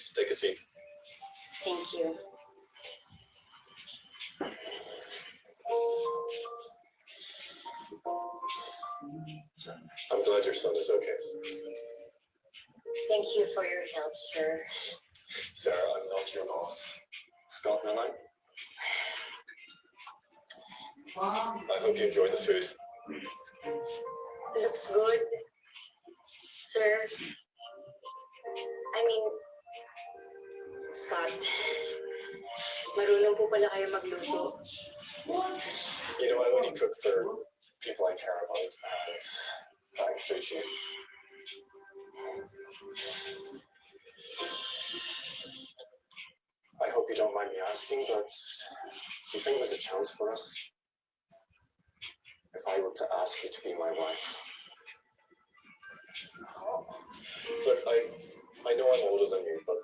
Please, take a seat. Thank you. I'm glad your son is okay. Thank you for your help, sir. Sarah, I'm not your boss. Scott and I hope you enjoy the food. Looks good, sir. I mean, Scott, marunong po pala kayo magluto. You know, I only cook for people I care about, and thanks to you. I hope you don't mind me asking, but do you think there's a chance for us? If I were to ask you to be my wife? Look, I know I'm older than you, but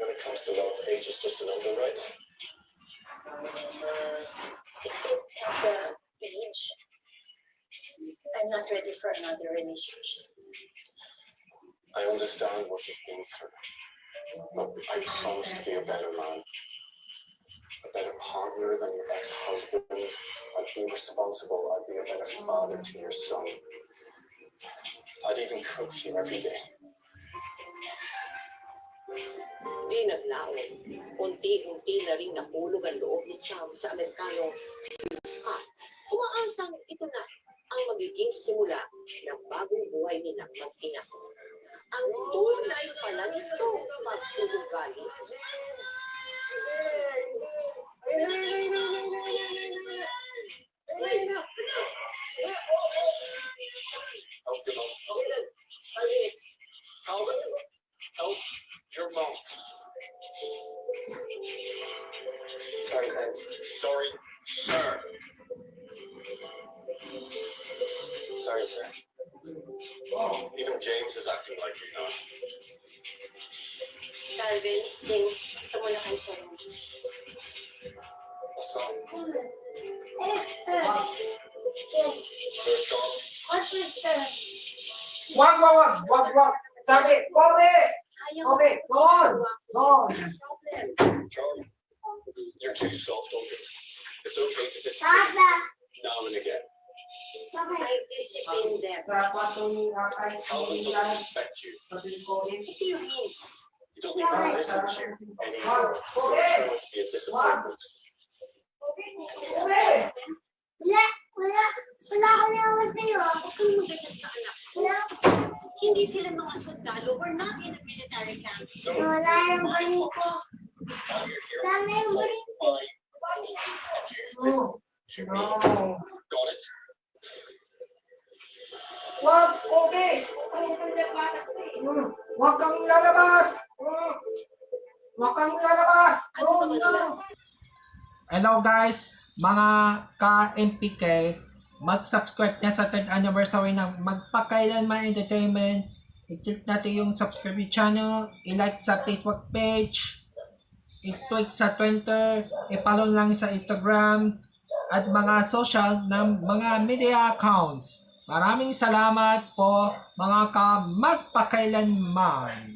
when it comes to love, age is just a number, right? It's not the age. I'm not ready for another relationship. I understand what you've been through, but I promise to be a better man, a better partner than your ex-husband. I'd be responsible. I'd be a better father to your son. I'd even cook for you every day. Di naglaon. Unti-unti na rin nahulog ang loob ni Cham sa Amerikanong si Scott. Umaasang ito na ang magiging simula ng bagong buhay nilang mag-ina. Ang tunay pala nito maghuhugali. Help your mom. Sorry, man. Sorry, sir. Sorry, sir. Even James is acting like you now. Calvin, James, ito muna kayo sa room. What's up? Wag. Sabi, Kobe, Don. Charlie, you're too soft on me. It's okay to disagree now and again. I discipline them. Calvin doesn't respect you. What do you mean? He doesn't even listen to you anymore. He's going to turn out to be a disappointment. Wala ka naman kayo. Huwag kang magalit sa anak ko. Hindi sila mga sundalo. We're not in a military camp. Wala yung brain ko. Sana yung brain ko. Listen to me. Got it? Wag, Kobe. Wag kang lalabas. No. Hello guys, mga ka-MPK, mag-subscribe na sa 3rd anniversary ng Magpakailanman Entertainment. I-click natin yung subscribe channel, i-like sa Facebook page, i-tweet sa Twitter, i-follow lang sa Instagram, at mga social ng mga media accounts. Maraming salamat po mga ka-magpakailanman.